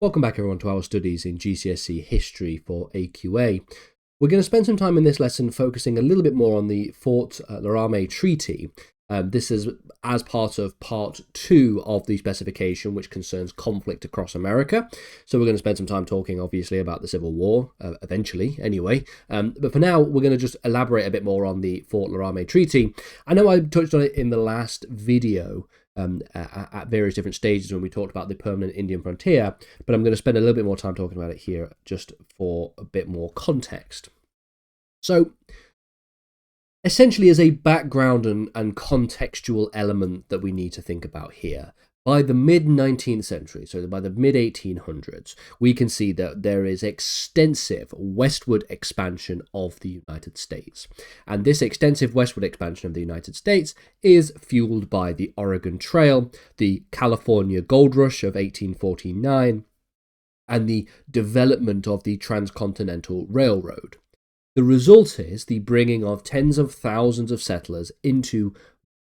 Welcome back everyone to our studies in GCSE history for AQA. We're going to spend some time in this lesson focusing a little bit more on the Fort Laramie Treaty. This is as part of part 2 of the specification, which concerns conflict across America. So we're going to spend some time talking obviously about the Civil War, eventually anyway. But for now, we're going to just elaborate a bit more on the Fort Laramie Treaty. I know I touched on it in the last video, at various different stages when we talked about the permanent Indian frontier, but I'm going to spend a little bit more time talking about it here just for a bit more context. So essentially, as a background and contextual element that we need to think about here, by the mid-19th century, so by the mid-1800s, we can see that there is extensive westward expansion of the United States. And this extensive westward expansion of the United States is fueled by the Oregon Trail, the California Gold Rush of 1849, and the development of the Transcontinental Railroad. The result is the bringing of tens of thousands of settlers into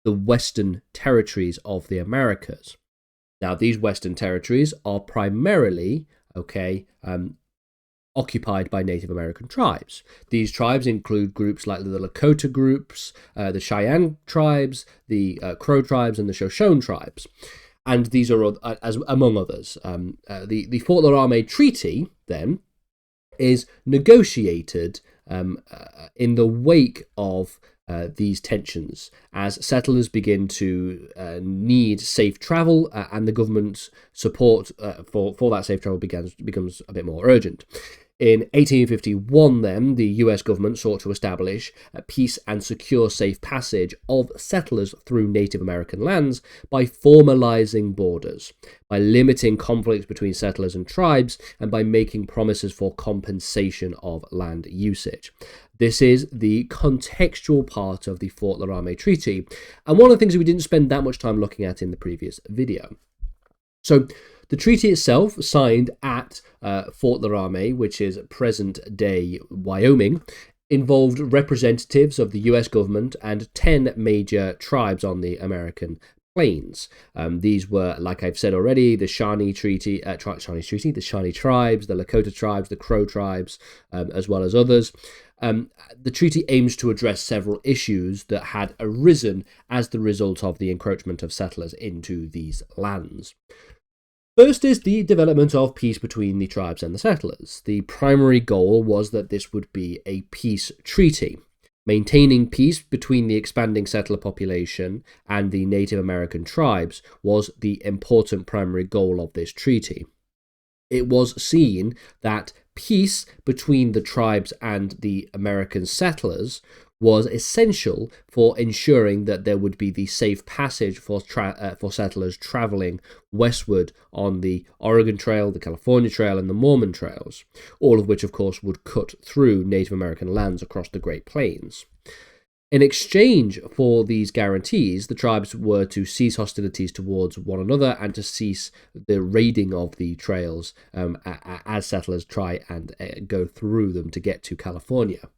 the western territories of the Americas. Now, these western territories are primarily, occupied by Native American tribes. These tribes include groups like the Lakota groups, the Cheyenne tribes, the Crow tribes, and the Shoshone tribes. And these are, among others. The Fort Laramie Treaty, then, is negotiated in the wake of these tensions, as settlers begin to need safe travel, and the government's support for that safe travel becomes a bit more urgent. In 1851, then, the US government sought to establish peace and secure safe passage of settlers through Native American lands by formalizing borders, by limiting conflicts between settlers and tribes, and by making promises for compensation of land usage. This is the contextual part of the Fort Laramie Treaty, and one of the things that we didn't spend that much time looking at in the previous video. So, the treaty itself, signed at Fort Laramie, which is present-day Wyoming, involved representatives of the US government and 10 major tribes on the American plains. These were, like I've said already, the Shawnee Treaty, the Shawnee tribes, the Lakota tribes, the Crow tribes, as well as others. The treaty aims to address several issues that had arisen as the result of the encroachment of settlers into these lands. First is the development of peace between the tribes and the settlers. The primary goal was that this would be a peace treaty. Maintaining peace between the expanding settler population and the Native American tribes was the important primary goal of this treaty. It was seen that peace between the tribes and the American settlers was essential for ensuring that there would be the safe passage for settlers traveling westward on the Oregon Trail, the California Trail, and the Mormon Trails, all of which, of course, would cut through Native American lands across the Great Plains. In exchange for these guarantees, the tribes were to cease hostilities towards one another and to cease the raiding of the trails as settlers try and go through them to get to California.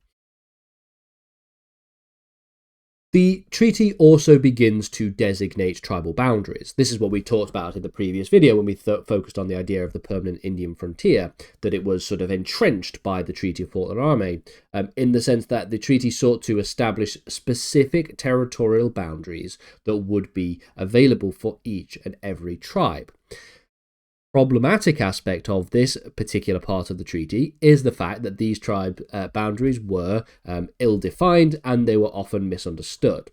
The treaty also begins to designate tribal boundaries. This is what we talked about in the previous video when we focused on the idea of the permanent Indian frontier, that it was sort of entrenched by the Treaty of Fort Laramie, in the sense that the treaty sought to establish specific territorial boundaries that would be available for each and every tribe. Problematic aspect of this particular part of the treaty is the fact that these tribe boundaries were ill-defined and they were often misunderstood.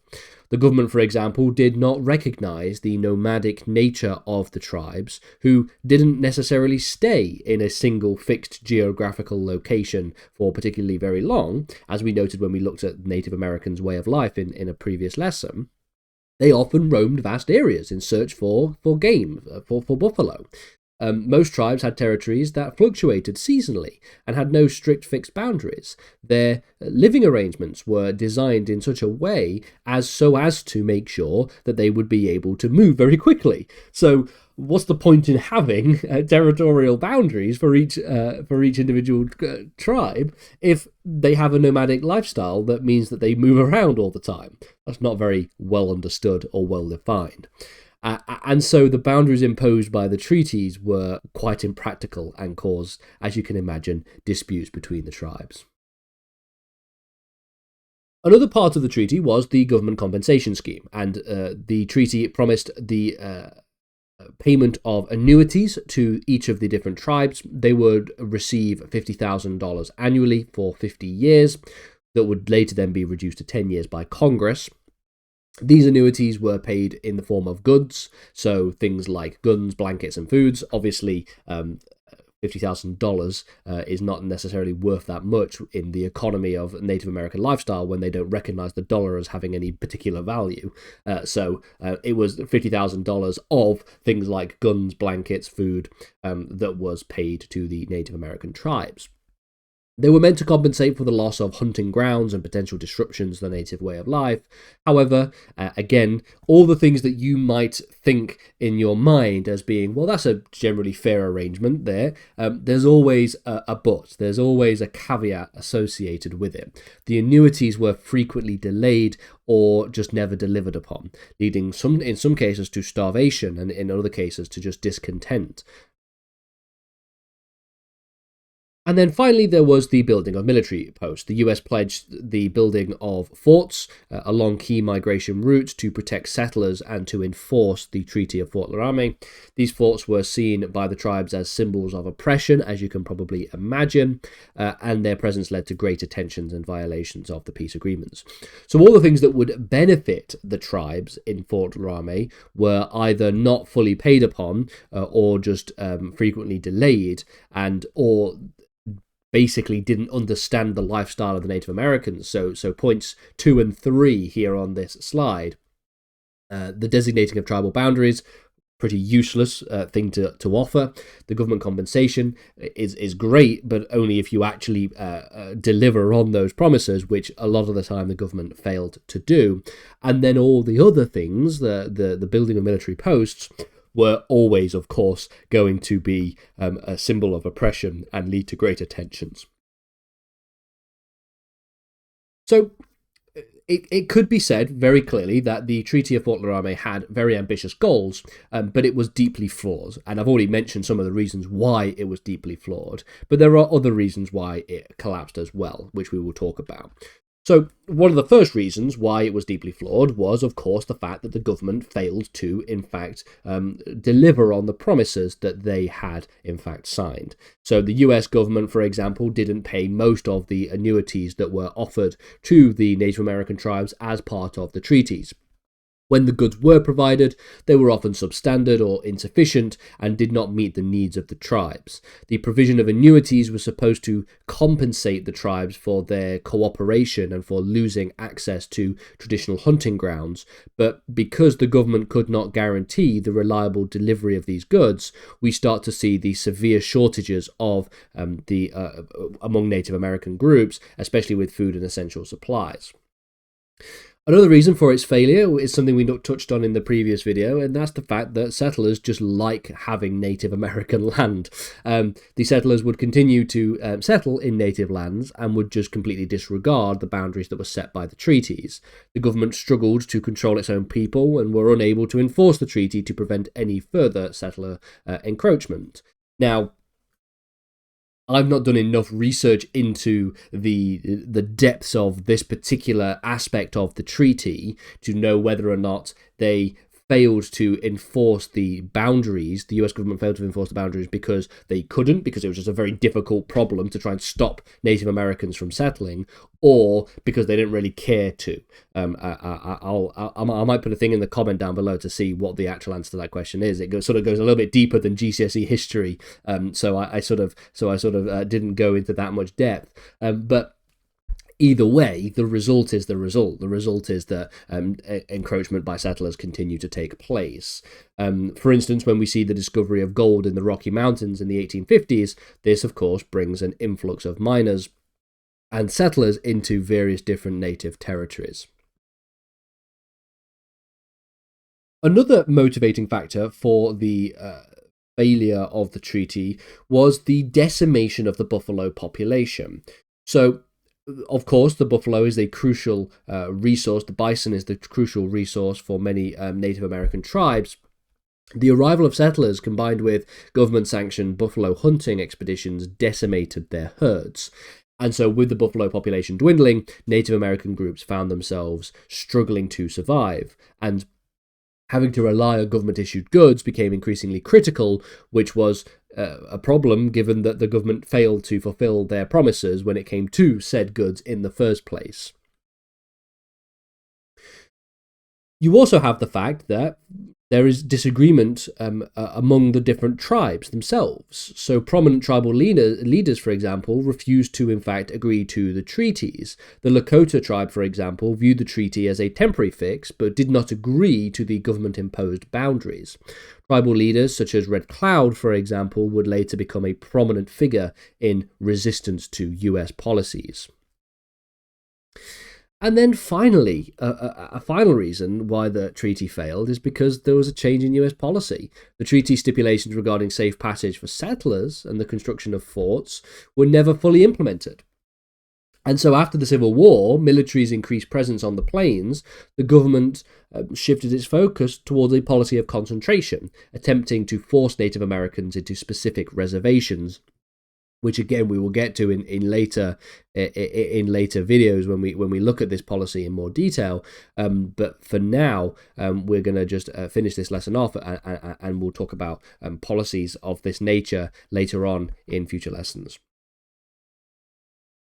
The government, for example, did not recognize the nomadic nature of the tribes, who didn't necessarily stay in a single fixed geographical location for particularly very long, as we noted when we looked at Native Americans' way of life in a previous lesson. They often roamed vast areas in search for game, for buffalo. Most tribes had territories that fluctuated seasonally and had no strict fixed boundaries. Their living arrangements were designed in such a way as to make sure that they would be able to move very quickly. So what's the point in having territorial boundaries for each individual tribe if they have a nomadic lifestyle that means that they move around all the time? That's not very well understood or well defined. And so the boundaries imposed by the treaties were quite impractical and caused, as you can imagine, disputes between the tribes. Another part of the treaty was the government compensation scheme, and the treaty promised the payment of annuities to each of the different tribes. They would receive $50,000 annually for 50 years, that would later then be reduced to 10 years by Congress. These annuities were paid in the form of goods, so things like guns, blankets, and foods. Obviously, $50,000 is not necessarily worth that much in the economy of Native American lifestyle when they don't recognize the dollar as having any particular value. So it was $50,000 of things like guns, blankets, food that was paid to the Native American tribes. They were meant to compensate for the loss of hunting grounds and potential disruptions to the native way of life. However, again, all the things that you might think in your mind as being, well, that's a generally fair arrangement there, there's always a but. There's always a caveat associated with it. The annuities were frequently delayed or just never delivered upon, leading in some cases to starvation and in other cases to just discontent. And then finally, there was the building of military posts. The US pledged the building of forts along key migration routes to protect settlers and to enforce the Treaty of Fort Laramie. These forts were seen by the tribes as symbols of oppression, as you can probably imagine, and their presence led to greater tensions and violations of the peace agreements. So all the things that would benefit the tribes in Fort Laramie were either not fully paid upon or just frequently delayed, and or basically didn't understand the lifestyle of the Native Americans. So points 2 and 3 here on this slide. The designating of tribal boundaries, pretty useless thing to offer. The government compensation is great, but only if you actually deliver on those promises, which a lot of the time the government failed to do. And then all the other things, the building of military posts, were always, of course, going to be a symbol of oppression and lead to greater tensions. So it could be said very clearly that the Treaty of Fort Laramie had very ambitious goals, but it was deeply flawed. And I've already mentioned some of the reasons why it was deeply flawed, but there are other reasons why it collapsed as well, which we will talk about. So one of the first reasons why it was deeply flawed was, of course, the fact that the government failed to, in fact, deliver on the promises that they had, in fact, signed. So the US government, for example, didn't pay most of the annuities that were offered to the Native American tribes as part of the treaties. When the goods were provided, they were often substandard or insufficient and did not meet the needs of the tribes. The provision of annuities was supposed to compensate the tribes for their cooperation and for losing access to traditional hunting grounds, but because the government could not guarantee the reliable delivery of these goods, we start to see the severe shortages of among Native American groups, especially with food and essential supplies. Another reason for its failure is something we touched on in the previous video, and that's the fact that settlers just like having Native American land. The settlers would continue to settle in native lands and would just completely disregard the boundaries that were set by the treaties. The government struggled to control its own people and were unable to enforce the treaty to prevent any further settler encroachment. Now, I've not done enough research into the depths of this particular aspect of the treaty to know whether or not they failed to enforce the boundaries. The US government failed to enforce the boundaries because they couldn't, because it was just a very difficult problem to try and stop Native Americans from settling, or because they didn't really care to. I might put a thing in the comment down below to see what the actual answer to that question is. It sort of goes a little bit deeper than GCSE history, so I sort of didn't go into that much depth, but either way, the result is the result. The result is that encroachment by settlers continue to take place. For instance, when we see the discovery of gold in the Rocky Mountains in the 1850s, this, of course, brings an influx of miners and settlers into various different native territories. Another motivating factor for the failure of the treaty was the decimation of the buffalo population. So, of course, the buffalo is a crucial resource. The bison is the crucial resource for many Native American tribes. The arrival of settlers combined with government-sanctioned buffalo hunting expeditions decimated their herds. And so with the buffalo population dwindling, Native American groups found themselves struggling to survive, and having to rely on government-issued goods became increasingly critical, which was a problem given that the government failed to fulfill their promises when it came to said goods in the first place. You also have the fact that there is disagreement among the different tribes themselves. So prominent tribal leaders, for example, refused to, in fact, agree to the treaties. The Lakota tribe, for example, viewed the treaty as a temporary fix, but did not agree to the government-imposed boundaries. Tribal leaders, such as Red Cloud, for example, would later become a prominent figure in resistance to US policies. And then finally, a final reason why the treaty failed is because there was a change in US policy. The treaty stipulations regarding safe passage for settlers and the construction of forts were never fully implemented. And so after the Civil War, military's increased presence on the plains, the government shifted its focus towards a policy of concentration, attempting to force Native Americans into specific reservations, which again we will get to in later videos when we look at this policy in more detail. But for now, we're going to just finish this lesson off, and we'll talk about policies of this nature later on in future lessons.